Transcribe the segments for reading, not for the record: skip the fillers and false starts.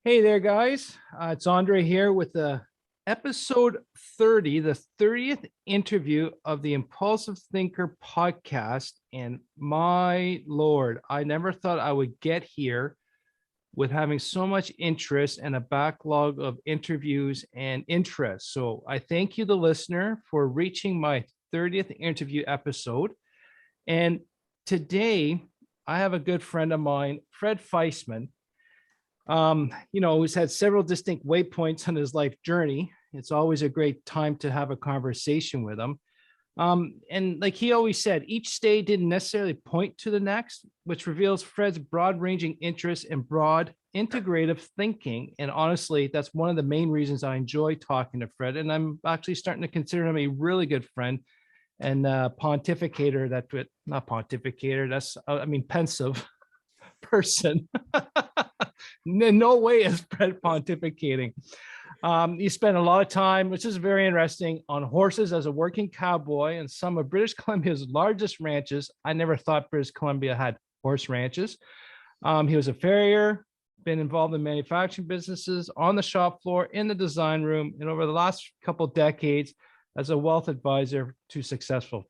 Hey there, guys. It's André here with the episode 30, the 30th interview of the Impulsive Thinker Podcast. And my Lord, I never thought I would get here with having so much interest and a backlog of interviews and interest. So I thank you, the listener, for reaching my 30th interview episode. And today I have a good friend of mine, Fred Feistmann. Who's had several distinct waypoints on his life journey. It's always a great time to have a conversation with him. And like he always said, each stage didn't necessarily point to the next, which reveals Fred's broad-ranging interests and broad integrative thinking. And honestly, that's one of the main reasons I enjoy talking to Fred. And I'm actually starting to consider him a really good friend and pontificator. Not pontificator. Pensive person. No way is Fred pontificating. He spent a lot of time, which is very interesting, on horses as a working cowboy in some of British Columbia's largest ranches. I never thought British Columbia had horse ranches. He was a farrier, been involved in manufacturing businesses, on the shop floor, in the design room, and over the last couple decades as a wealth advisor to successful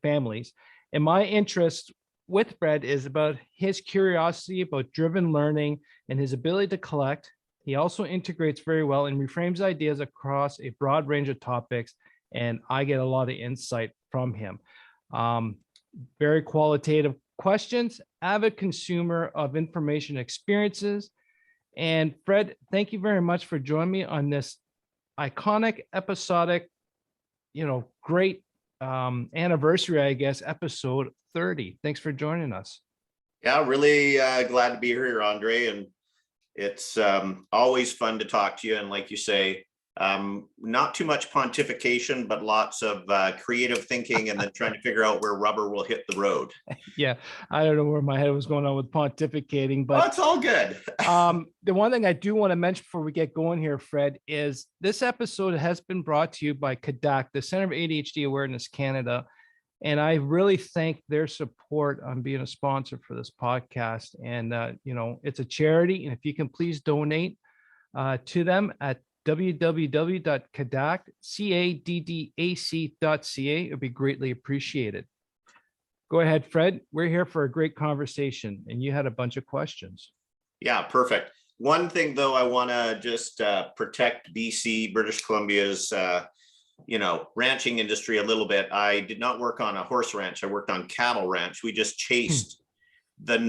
families. And my interest with Fred is about his curiosity about driven learning and his ability to collect. He also integrates very well and reframes ideas across a broad range of topics, and I get a lot of insight from him. Very qualitative questions, avid consumer of information experiences. And Fred, thank you very much for joining me on this iconic, episodic, great anniversary, I guess, episode 30. Thanks for joining us. Yeah, really glad to be here, Andre. And it's always fun to talk to you. And like you say, not too much pontification, but lots of creative thinking and then trying to figure out where rubber will hit the road. Yeah, I don't know where my head was going on with pontificating, but it's all good. The one thing I do want to mention before we get going here, Fred, is this episode has been brought to you by CADAC, the Center of ADHD Awareness Canada. And I really thank their support on being a sponsor for this podcast. And, it's a charity. And if you can please donate to them at www.cadac.ca, it would be greatly appreciated. Go ahead, Fred. We're here for a great conversation, and you had a bunch of questions. Yeah, perfect. One thing, though, I want to just protect BC, British Columbia's ranching industry a little bit. I did not work on a horse ranch. I worked on cattle ranch. We just chased the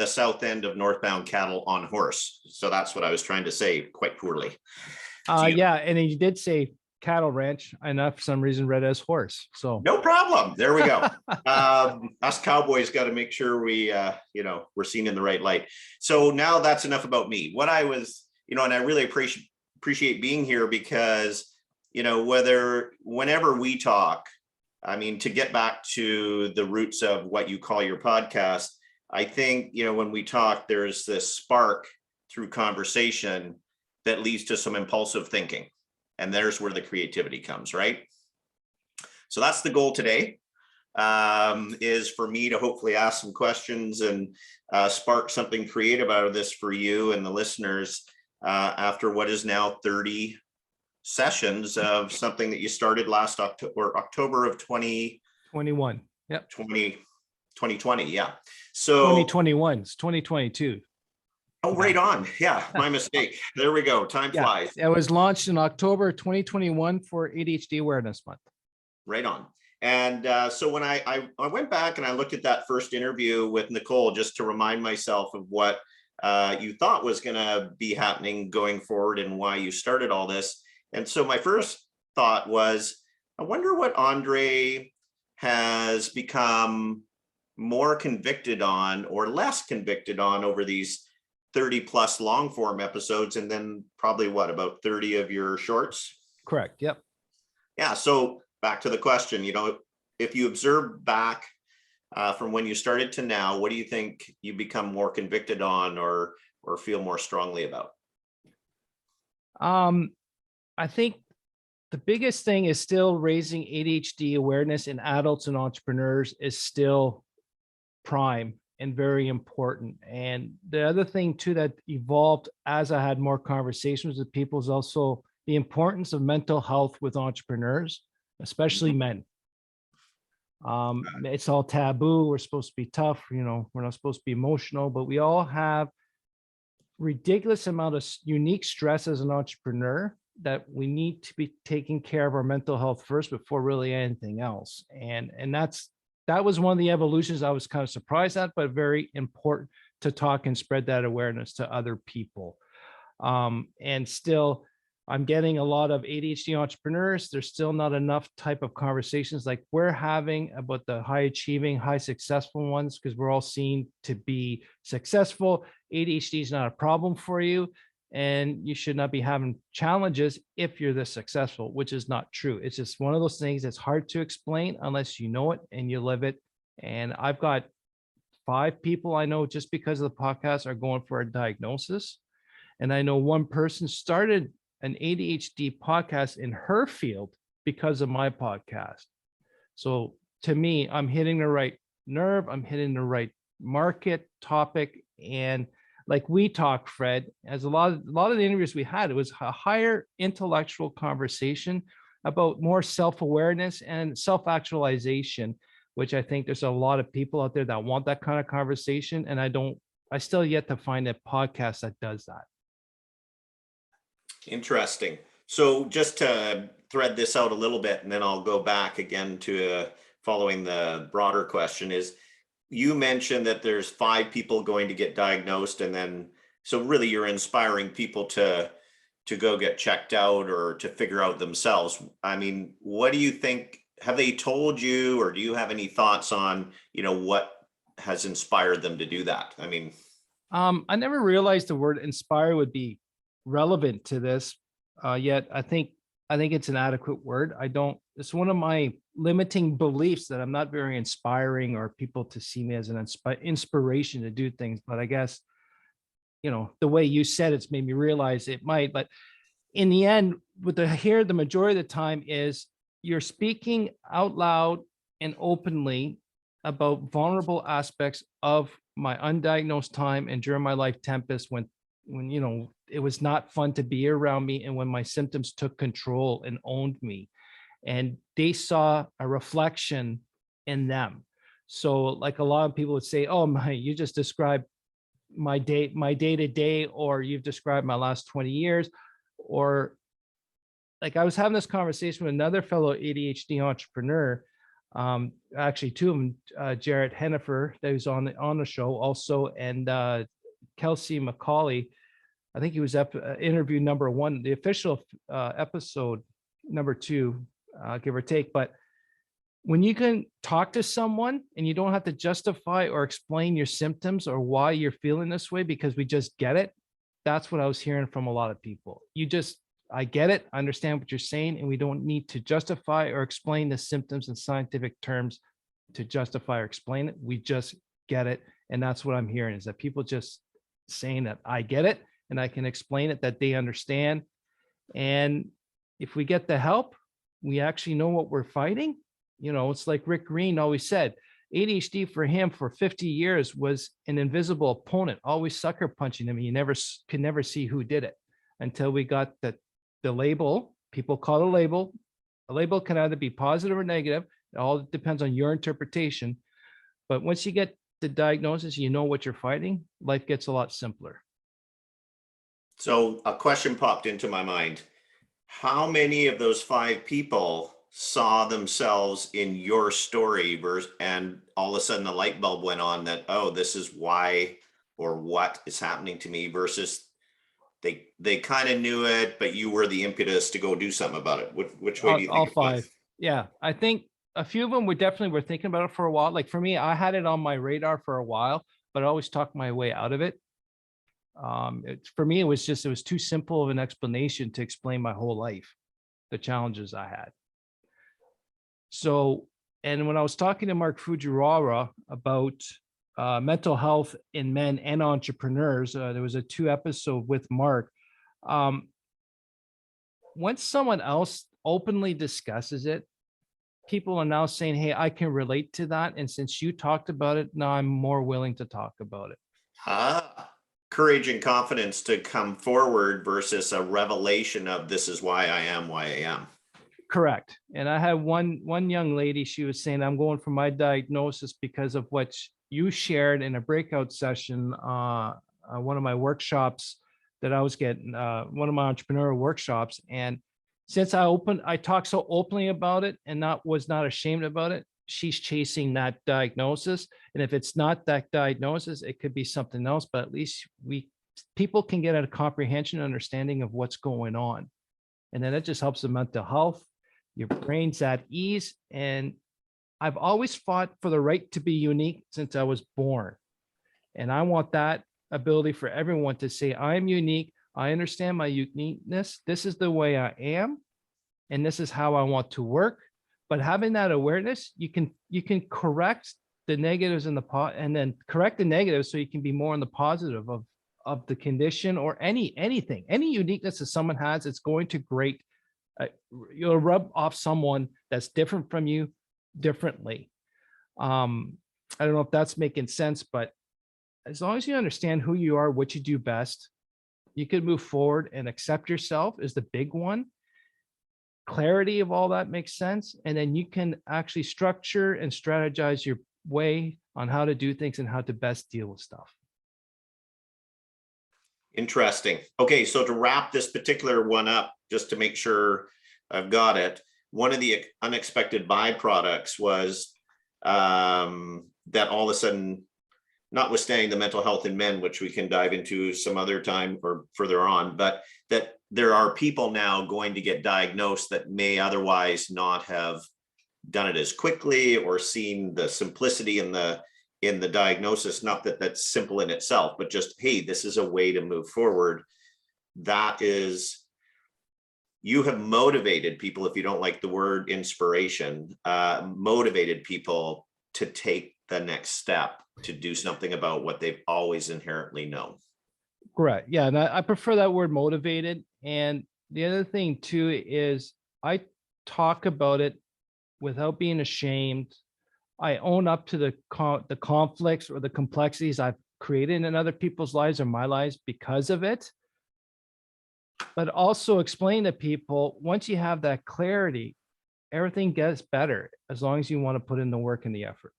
south end of northbound cattle on horse. So that's what I was trying to say, quite poorly. Yeah, and you did say cattle ranch, and I for some reason read as horse. So no problem. There we go. Us cowboys got to make sure we we're seen in the right light. So now that's enough about me. What I was, and I really appreciate being here because whenever we talk, to get back to the roots of what you call your podcast, I think, when we talk, there's this spark through conversation that leads to some impulsive thinking. And there's where the creativity comes, right? So that's the goal today, is for me to hopefully ask some questions and spark something creative out of this for you and the listeners after what is now 30 sessions of something that you started last October of 2021. Yep. 2020. Yeah. So 2021. It's 2022. Oh, right on. Yeah. My mistake. There we go. Time flies. It was launched in October 2021 for ADHD Awareness Month. Right on. And so when I went back and I looked at that first interview with Nicole, just to remind myself of what you thought was going to be happening going forward and why you started all this. And so my first thought was, I wonder what Andre has become more convicted on or less convicted on over these 30 plus long form episodes, and then probably about 30 of your shorts? Correct. Yep. Yeah. So back to the question, if you observe back from when you started to now, what do you think you become more convicted on or feel more strongly about? I think the biggest thing is still raising ADHD awareness in adults and entrepreneurs is still prime. and very important. And the other thing too that evolved as I had more conversations with people is also the importance of mental health with entrepreneurs, especially men. It's all taboo. We're supposed to be tough, we're not supposed to be emotional, but we all have ridiculous amount of unique stress as an entrepreneur that we need to be taking care of our mental health first before really anything else. And that was one of the evolutions I was kind of surprised at, but very important to talk and spread that awareness to other people. And still, I'm getting a lot of ADHD entrepreneurs. There's still not enough type of conversations like we're having about the high achieving, high successful ones, because we're all seen to be successful. ADHD is not a problem for you, and you should not be having challenges if you're this successful, which is not true. It's just one of those things that's hard to explain unless you know it and you live it. And I've got 5 people I know just because of the podcast are going for a diagnosis. And I know one person started an ADHD podcast in her field because of my podcast. So to me, I'm hitting the right nerve, I'm hitting the right market topic. And like we talk, Fred, as a lot of the interviews we had, it was a higher intellectual conversation about more self-awareness and self-actualization, which I think there's a lot of people out there that want that kind of conversation. And I still yet to find a podcast that does that. Interesting. So just to thread this out a little bit, and then I'll go back again to following the broader question is, you mentioned that there's 5 people going to get diagnosed, and then, so really you're inspiring people to go get checked out or to figure out themselves. I mean, what do you think? Have they told you, or do you have any thoughts on, what has inspired them to do that? I mean, I never realized the word inspire would be relevant to this, yet I think it's an adequate word. It's one of my limiting beliefs that I'm not very inspiring or people to see me as an inspiration to do things. But I guess, the way you said it's made me realize it might. But in the end, what I hear the majority of the time is you're speaking out loud and openly about vulnerable aspects of my undiagnosed time and during my life tempest when it was not fun to be around me, and when my symptoms took control and owned me, and they saw a reflection in them. So like a lot of people would say, oh you just described my day to day, or you've described my last 20 years. Or like I was having this conversation with another fellow ADHD entrepreneur, actually 2 of them, Jarrett Hennifer, that was on the show also, and Kelsey McCauley. I think he was interview number 1, the official episode number 2, give or take. But when you can talk to someone and you don't have to justify or explain your symptoms or why you're feeling this way, because we just get it. That's what I was hearing from a lot of people. I get it, I understand what you're saying, and we don't need to justify or explain the symptoms in scientific terms to justify or explain it. We just get it. And that's what I'm hearing, is that people just saying that I get it and I can explain it, that they understand. And if we get the help, we actually know what we're fighting. It's like Rick Green always said, ADHD for him for 50 years was an invisible opponent, always sucker punching him. You could never see who did it until we got the label. People call it a label. A label can either be positive or negative. It all depends on your interpretation. But once you get the diagnosis, you know what you're fighting, life gets a lot simpler. So a question popped into my mind. How many of those 5 people saw themselves in your story, and all of a sudden the light bulb went on that, oh, this is why or what is happening to me, versus they kind of knew it, but you were the impetus to go do something about it? Which way do you think all it was? 5? Yeah, I think a few of them were thinking about it for a while. Like for me, I had it on my radar for a while, but I always talked my way out of it. For me, it was too simple of an explanation to explain my whole life, the challenges I had. So, and when I was talking to Mark Fujiwara about mental health in men and entrepreneurs, there was a 2 episode with Mark. Once someone else openly discusses it, people are now saying, hey, I can relate to that. And since you talked about it, now I'm more willing to talk about it. Courage and confidence to come forward versus a revelation of this is why I am. Correct. And I had one young lady, she was saying, I'm going for my diagnosis because of what you shared in a breakout session, one of my workshops that I was getting, one of my entrepreneurial workshops. And since I talked so openly about it and was not ashamed about it, she's chasing that diagnosis. And if it's not that diagnosis, it could be something else, but at least people can get a comprehension, understanding of what's going on. And then it just helps the mental health, your brain's at ease. And I've always fought for the right to be unique since I was born. And I want that ability for everyone to say, I'm unique. I understand my uniqueness. This is the way I am. And this is how I want to work. But having that awareness, you can correct the negatives and and then correct the negatives so you can be more on the positive of the condition or anything, any uniqueness that someone has. It's going to you'll rub off someone that's different from you differently. I don't know if that's making sense, but as long as you understand who you are, what you do best, you can move forward, and accept yourself is the big one. Clarity of all that makes sense. And then you can actually structure and strategize your way on how to do things and how to best deal with stuff. Interesting. Okay, so to wrap this particular one up, just to make sure I've got it, one of the unexpected byproducts was that all of a sudden, notwithstanding the mental health in men, which we can dive into some other time or further on, but that there are people now going to get diagnosed that may otherwise not have done it as quickly or seen the simplicity in the diagnosis. Not that that's simple in itself, but just, hey, this is a way to move forward. That is, you have motivated people, if you don't like the word inspiration, motivated people to take the next step, to do something about what they've always inherently known. Correct. Yeah. And I prefer that word, motivated. And the other thing too is I talk about it without being ashamed. I own up to the conflicts or the complexities I've created in other people's lives or my lives because of it. But also explain to people, once you have that clarity, everything gets better as long as you want to put in the work and the effort.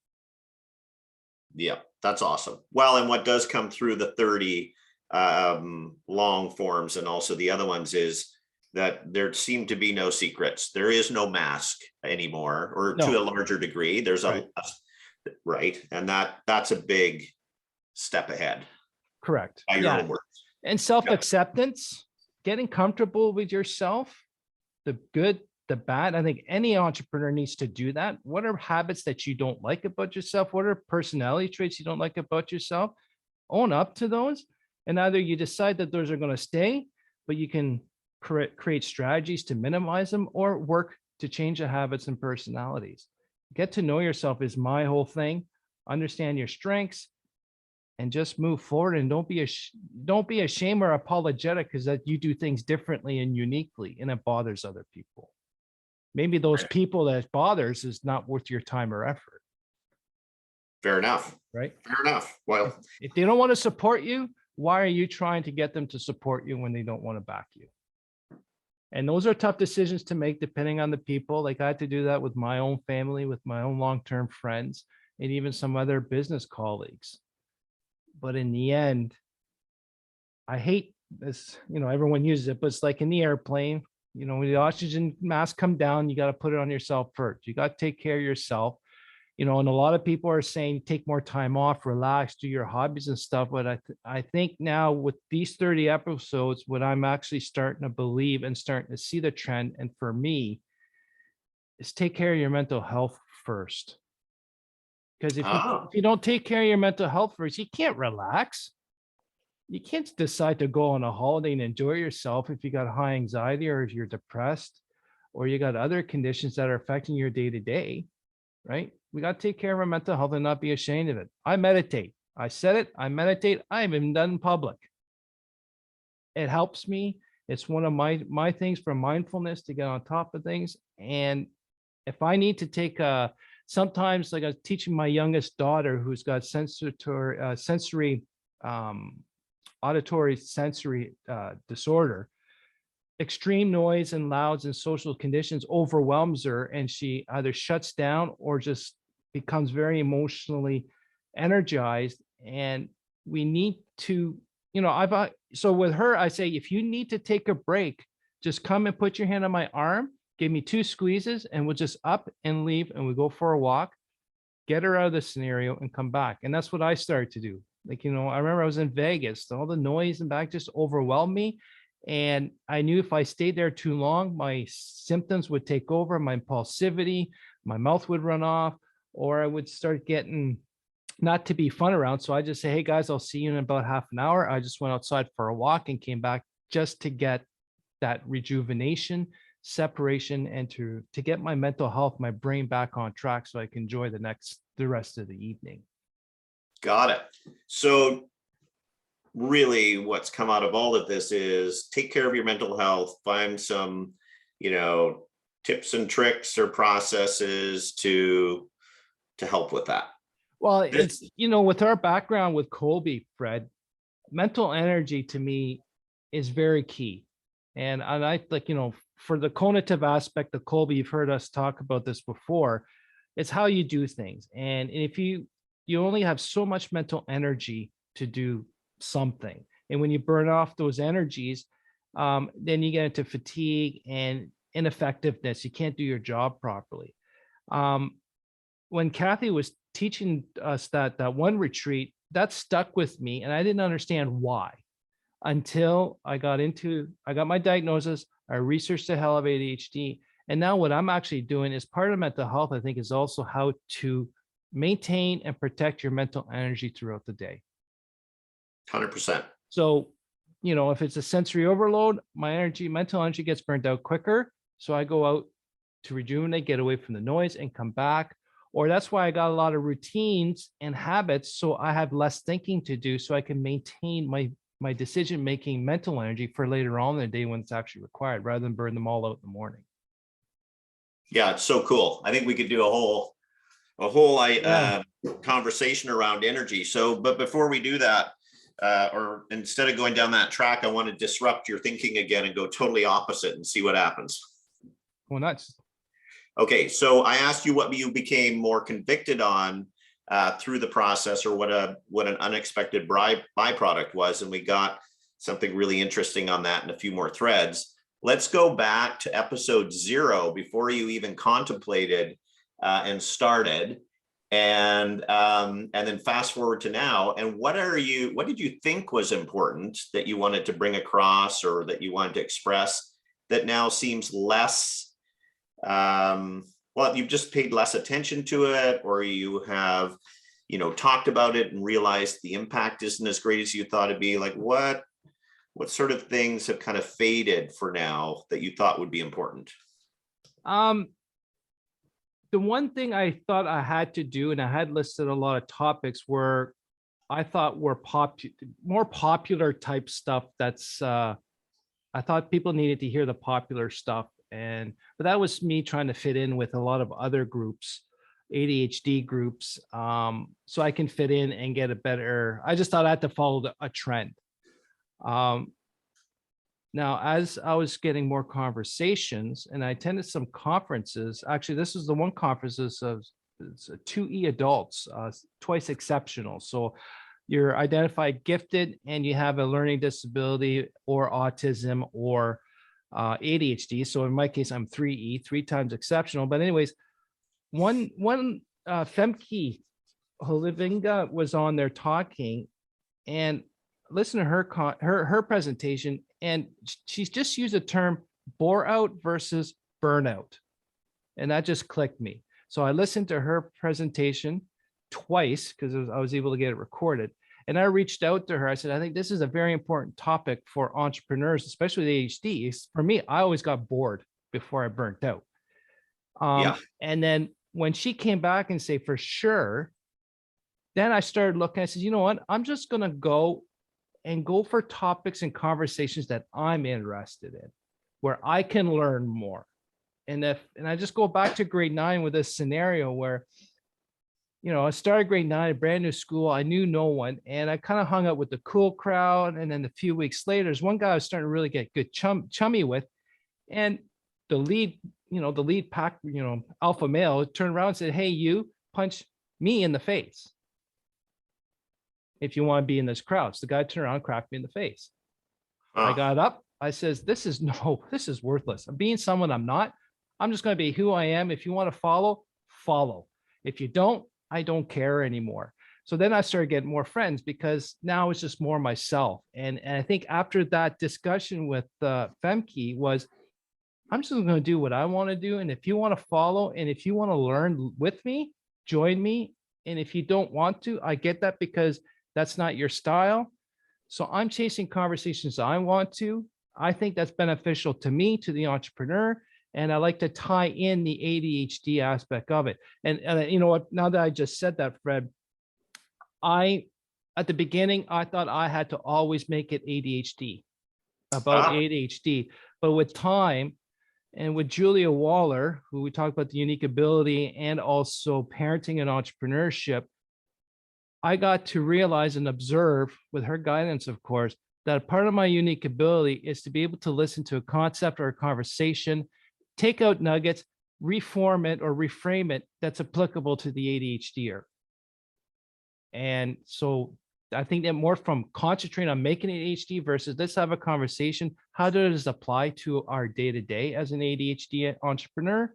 Yeah, that's awesome. Well, and what does come through the 30 long forms and also the other ones is that there seem to be no secrets. There is no mask anymore, or to a larger degree. There's right. And that's a big step ahead. Correct. By your own words. And self-acceptance, getting comfortable with yourself, the good, the bad. I think any entrepreneur needs to do that. What are habits that you don't like about yourself? What are personality traits you don't like about yourself? Own up to those. And either you decide that those are going to stay, but you can create strategies to minimize them, or work to change the habits and personalities. Get to know yourself is my whole thing. Understand your strengths and just move forward, and don't be ashamed or apologetic because that you do things differently and uniquely and it bothers other people. Maybe those people that it bothers is not worth your time or effort. Fair enough. Right? Fair enough. Well, if they don't want to support you, why are you trying to get them to support you when they don't want to back you? And those are tough decisions to make depending on the people. Like I had to do that with my own family, with my own long-term friends, and even some other business colleagues. But in the end, I hate this, everyone uses it, but it's like in the airplane, when the oxygen mask come down, you got to put it on yourself first. You got to take care of yourself. And a lot of people are saying, take more time off, relax, do your hobbies and stuff. But I think now with these 30 episodes, what I'm actually starting to believe and starting to see the trend, and for me, is take care of your mental health first. Because if you don't take care of your mental health first, you can't relax. You can't decide to go on a holiday and enjoy yourself if you got high anxiety, or if you're depressed, or you got other conditions that are affecting your day-to-day, right? We got to take care of our mental health and not be ashamed of it. I meditate. I said it. I meditate. I haven't done in public. It helps me. It's one of my things for mindfulness, to get on top of things. And if I need to take sometimes, like I was teaching my youngest daughter who's got sensory auditory sensory disorder, extreme noise and louds and social conditions overwhelms her, and she either shuts down or just becomes very emotionally energized. And we need to, so with her, I say, if you need to take a break, just come and put your hand on my arm, give me 2 squeezes, and we'll just up and leave, and we go for a walk, get her out of the scenario and come back. And that's what I started to do. Like, I remember I was in Vegas, all the noise and back just overwhelmed me. And I knew if I stayed there too long, my symptoms would take over, my impulsivity, my mouth would run off, or I would start getting not to be fun around. So I just say, hey guys, I'll see you in about half an hour. I just went outside for a walk and came back just to get that rejuvenation, separation, and to get my mental health, my brain back on track so I can enjoy the rest of the evening. Got it. So really what's come out of all of this is take care of your mental health, find some, tips and tricks or processes to help with that. Well, it's, with our background with Colby, Fred, mental energy to me is very key. And I like, for the cognitive aspect of Colby, you've heard us talk about this before. It's how you do things. And if you only have so much mental energy to do something. And when you burn off those energies, then you get into fatigue and ineffectiveness. You can't do your job properly. When Kathy was teaching us that one retreat, that stuck with me, and I didn't understand why until I got my diagnosis. I researched the hell of ADHD. And now what I'm actually doing is part of mental health, I think, is also how to maintain and protect your mental energy throughout the day. 100%. So, if it's a sensory overload, my mental energy gets burned out quicker. So I go out to rejuvenate, get away from the noise and come back. Or that's why I got a lot of routines and habits. So I have less thinking to do so I can maintain my decision-making mental energy for later on in the day when it's actually required, rather than burn them all out in the morning. Yeah, it's so cool. I think we could do a whole conversation around energy. So, but before we do that, or instead of going down that track, I want to disrupt your thinking again and go totally opposite and see what happens. Well, nuts. Okay, so I asked you what you became more convicted on through the process, or what an unexpected byproduct was, and we got something really interesting on that and a few more threads. Let's go back to episode 0 before you even contemplated and started, and then fast forward to now. And what did you think was important that you wanted to bring across, or that you wanted to express, that now seems less? Well, you've just paid less attention to it, or you have, talked about it and realized the impact isn't as great as you thought it'd be. Like what sort of things have kind of faded for now that you thought would be important? The one thing I thought I had to do, and I had listed a lot of topics where I thought were more popular type stuff. That's I thought people needed to hear the popular stuff. But that was me trying to fit in with a lot of other groups, ADHD groups, so I can fit in and get a better. I just thought I had to follow a trend. Now, as I was getting more conversations, and I attended some conferences. Actually, this is the one conference of 2E adults, twice exceptional. So you're identified gifted and you have a learning disability or autism or ADHD. So in my case, I'm 3E, 3 times exceptional. But anyways, one Femke Holivinga was on there talking, and listen to her presentation, and she's just used the term bore out versus burnout, and that just clicked me. So I listened to her presentation twice because I was able to get it recorded. And I reached out to her. I said, I think this is a very important topic for entrepreneurs, especially with ADHD. For me, I always got bored before I burnt out. And then when she came back and say, for sure, then I started looking. I said, you know what? I'm just going to go for topics and conversations that I'm interested in, where I can learn more. And I just go back to grade 9 with this scenario where, I started grade 9, a brand new school. I knew no one, and I kind of hung out with the cool crowd. And then a few weeks later, there's one guy I was starting to really get good chummy with, and the lead pack, alpha male turned around and said, "Hey, you punch me in the face if you want to be in this crowd." So the guy turned around and cracked me in the face. I got up. I says, this is worthless. I'm being someone I'm not. I'm just going to be who I am. If you want to follow, follow. If you don't, I don't care anymore. So then I started getting more friends because now it's just more myself. And I think after that discussion with Femke was, I'm just going to do what I want to do. And if you want to follow, and if you want to learn with me, join me. And if you don't want to, I get that, because that's not your style. So I'm chasing conversations I want to. I think that's beneficial to me, to the entrepreneur. And I like to tie in the ADHD aspect of it. And you know what, now that I just said that, Fred, at the beginning, I thought I had to always make it about ADHD. But with time, and with Julia Waller, who we talked about the unique ability and also parenting and entrepreneurship, I got to realize and observe, with her guidance, of course, that part of my unique ability is to be able to listen to a concept or a conversation, take out nuggets, reform it or reframe it that's applicable to the ADHDer. And so I think that more from concentrating on making ADHD versus let's have a conversation. How does this apply to our day-to-day as an ADHD entrepreneur,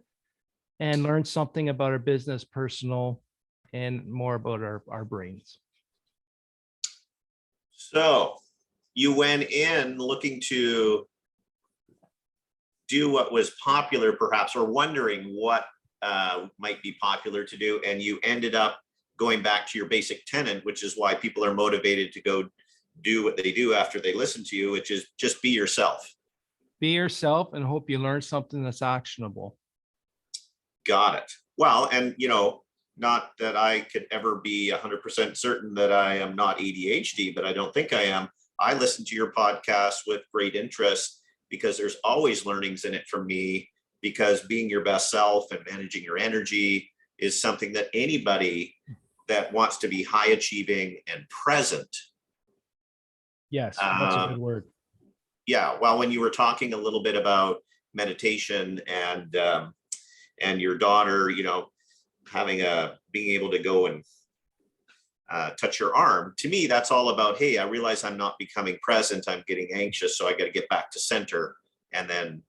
and learn something about our business, personal, and more about our brains. So you went in looking to do what was popular, perhaps, or wondering what might be popular to do, and you ended up going back to your basic tenet, which is why people are motivated to go do what they do after they listen to you, which is just be yourself. Be yourself and hope you learn something that's actionable. Got it. Well, and not that I could ever be 100% certain that I am not ADHD, but I don't think I am. I listen to your podcast with great interest because there's always learnings in it for me, because being your best self and managing your energy is something that anybody that wants to be high achieving and present. Yes, that's a good word. Yeah. Well, when you were talking a little bit about meditation and your daughter, being able to go and touch your arm, to me, that's all about, hey, I realize I'm not becoming present. I'm getting anxious. So I got to get back to center. And then,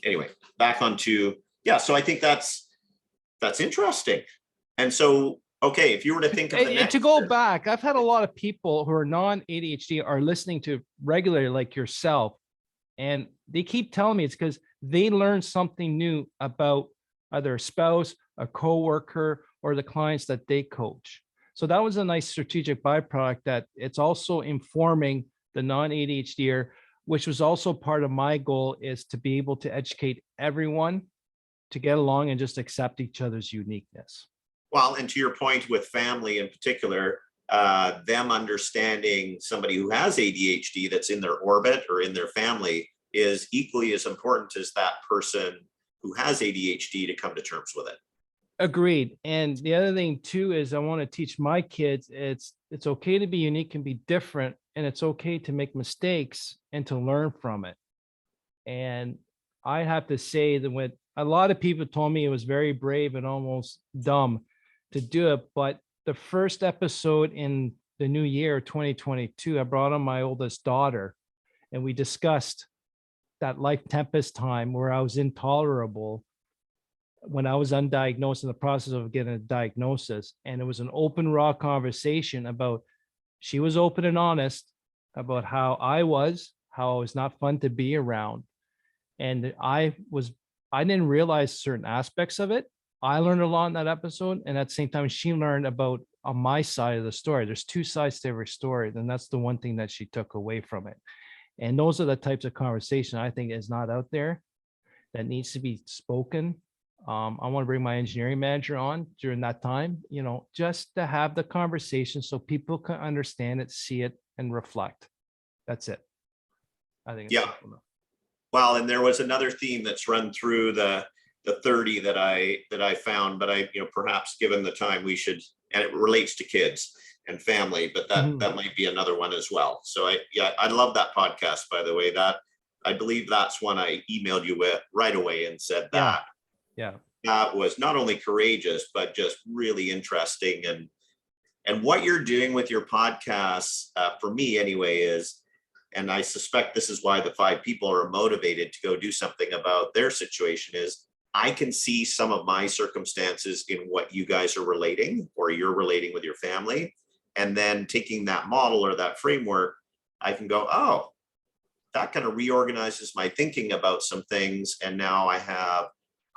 anyway, back onto, so I think that's interesting. And so, okay, if you were to think of the next, to go back, I've had a lot of people who are non-ADHD are listening to regularly, like yourself, and they keep telling me it's because they learned something new about either a spouse, a coworker, or the clients that they coach. So that was a nice strategic byproduct, that it's also informing the non-ADHDer, which was also part of my goal, is to be able to educate everyone to get along and just accept each other's uniqueness. Well, and to your point with family in particular, them understanding somebody who has ADHD that's in their orbit or in their family is equally as important as that person who has ADHD to come to terms with it. Agreed. And the other thing too is I want to teach my kids it's okay to be unique and be different, and it's okay to make mistakes and to learn from it. And I have to say that when a lot of people told me it was very brave and almost dumb to do it, but the first episode in the new year 2022, I brought on my oldest daughter, and we discussed that life tempest time where I was intolerable when I was undiagnosed, in the process of getting a diagnosis. And it was an open, raw conversation about, she was open and honest about how I was not fun to be around. And I didn't realize certain aspects of it. I learned a lot in that episode. And at the same time, she learned about on my side of the story. There's two sides to every story. And that's the one thing that she took away from it. And those are the types of conversation I think is not out there, that needs to be spoken. I want to bring my engineering manager on during that time, just to have the conversation so people can understand it, see it, and reflect. That's it. I think it's simple enough. Well, and there was another theme that's run through the 30 that I found, but perhaps given the time we should, and it relates to kids and family, but that might be another one as well. So I love that podcast, by the way. That I believe that's one I emailed you with right away and said that. Yeah. That was not only courageous, but just really interesting. And what you're doing with your podcasts, for me anyway, is, and I suspect this is why the 5 people are motivated to go do something about their situation, is I can see some of my circumstances in what you guys are relating, or you're relating with your family. And then taking that model or that framework, I can go, oh, that kind of reorganizes my thinking about some things. And now I have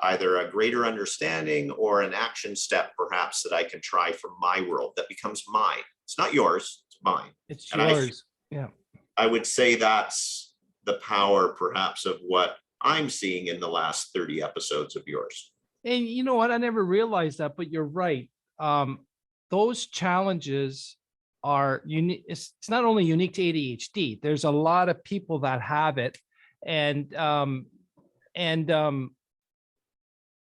either a greater understanding or an action step perhaps that I can try for my world that becomes mine. It's not yours, it's mine. It's and yours. Yeah. I would say that's the power perhaps of what I'm seeing in the last 30 episodes of yours. And you know what? I never realized that, but you're right. Those challenges are unique. It's not only unique to ADHD. There's a lot of people that have it. And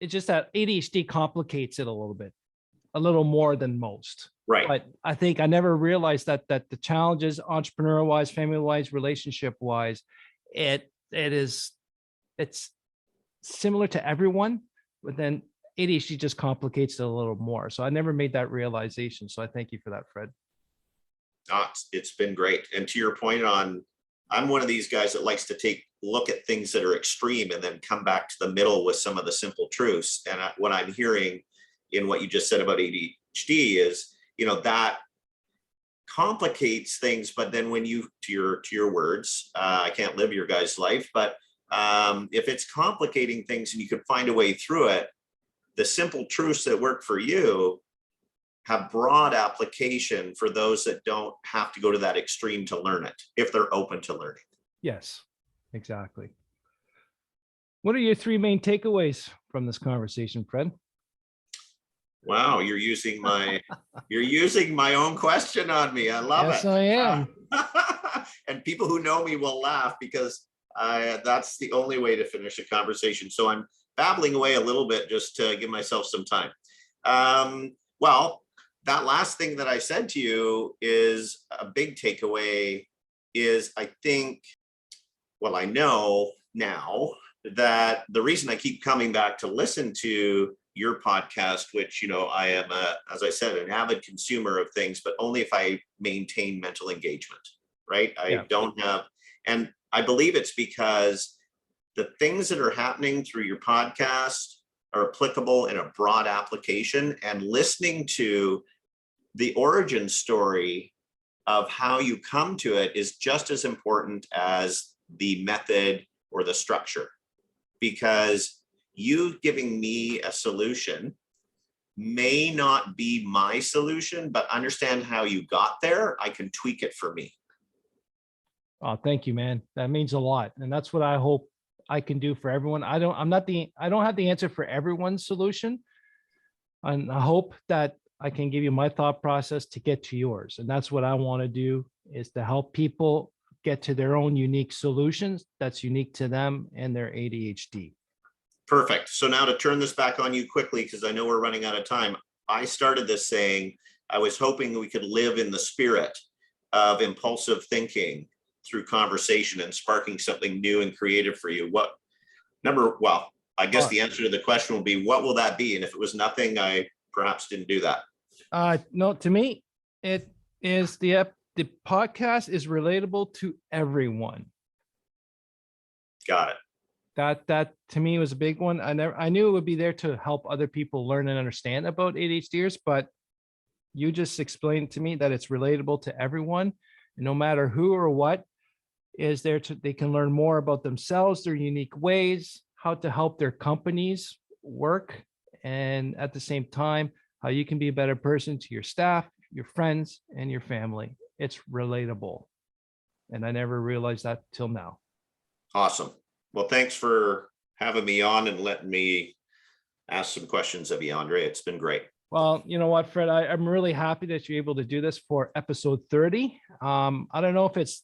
it's just that ADHD complicates it a little more than most. Right. But I think I never realized that the challenges, entrepreneur wise, family wise, relationship wise, it's similar to everyone, but then ADHD just complicates it a little more. So I never made that realization. So I thank you for that, Fred. It's been great. And to your point on, I'm one of these guys that likes to look at things that are extreme and then come back to the middle with some of the simple truths. And what I'm hearing in what you just said about ADHD is, that complicates things. But then when you, to your words, I can't live your guys' life, but if it's complicating things and you could find a way through it, the simple truths that work for you have broad application for those that don't have to go to that extreme to learn it, if they're open to learning. Yes, exactly. What are your 3 main takeaways from this conversation, Fred? Wow, you're using my own question on me. I love it. Yes, I am. And people who know me will laugh because that's the only way to finish a conversation. So I'm babbling away a little bit just to give myself some time. Well, that last thing that I said to you is a big takeaway is I know now that the reason I keep coming back to listen to your podcast, which, I am, as I said, an avid consumer of things, but only if I maintain mental engagement, right? I don't have, and I believe it's because the things that are happening through your podcast are applicable in a broad application, and listening to the origin story of how you come to it is just as important as the method or the structure, because you giving me a solution may not be my solution, but understand how you got there. I can tweak it for me. Oh, thank you, man. That means a lot. And that's what I hope I can do for everyone. I don't have the answer for everyone's solution. And I hope that I can give you my thought process to get to yours. And that's what I want to do, is to help people get to their own unique solutions that's unique to them and their ADHD. Perfect. So now to turn this back on you quickly, because I know we're running out of time. I started this saying I was hoping we could live in the spirit of impulsive thinking through conversation and sparking something new and creative for you. I guess the answer to the question will be, what will that be? And if it was nothing, I perhaps didn't do that. No, to me, it is the podcast is relatable to everyone. Got it. That to me was a big one. I knew it would be there to help other people learn and understand about ADHDers, but you just explained to me that it's relatable to everyone, and no matter who or what is there, they can learn more about themselves, their unique ways, how to help their companies work, and at the same time, how you can be a better person to your staff, your friends, and your family. It's relatable. And I never realized that till now. Awesome. Well, thanks for having me on and letting me ask some questions of you, André. It's been great. Well, you know what, Fred, I'm really happy that you're able to do this for episode 30. I don't know if it's,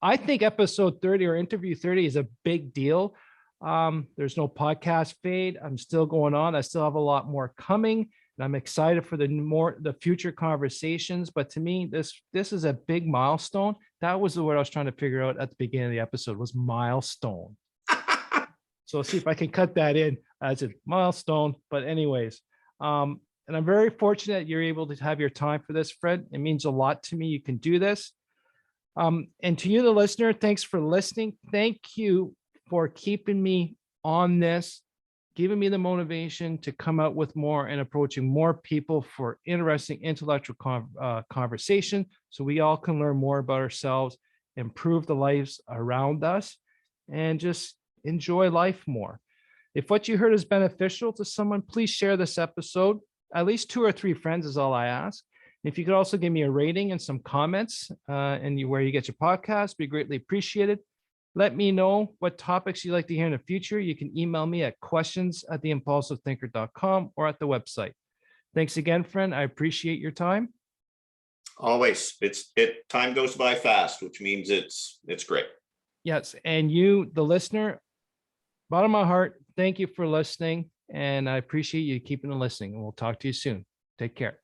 I think episode 30 or interview 30 is a big deal. There's no podcast fade. I'm still going on. I still have a lot more coming, and I'm excited for the future conversations. But to me, this is a big milestone. That was the word I was trying to figure out at the beginning of the episode, was milestone. So let's see if I can cut that in as a milestone. But anyways, and I'm very fortunate you're able to have your time for this, Fred. It means a lot to me. You can do this. And to you, the listener, thanks for listening. Thank you for keeping me on this, giving me the motivation to come out with more and approaching more people for interesting intellectual conversation, so we all can learn more about ourselves, improve the lives around us, and just enjoy life more. If what you heard is beneficial to someone, please share this episode. At least 2 or 3 friends is all I ask. If you could also give me a rating and some comments where you get your podcast, be greatly appreciated. Let me know what topics you'd like to hear in the future. You can email me at questions@theimpulsivethinker.com or at the website. Thanks again, friend. I appreciate your time. Always. Time goes by fast, which means it's great. Yes. And you, the listener, bottom of my heart, thank you for listening. And I appreciate you keeping listening. And we'll talk to you soon. Take care.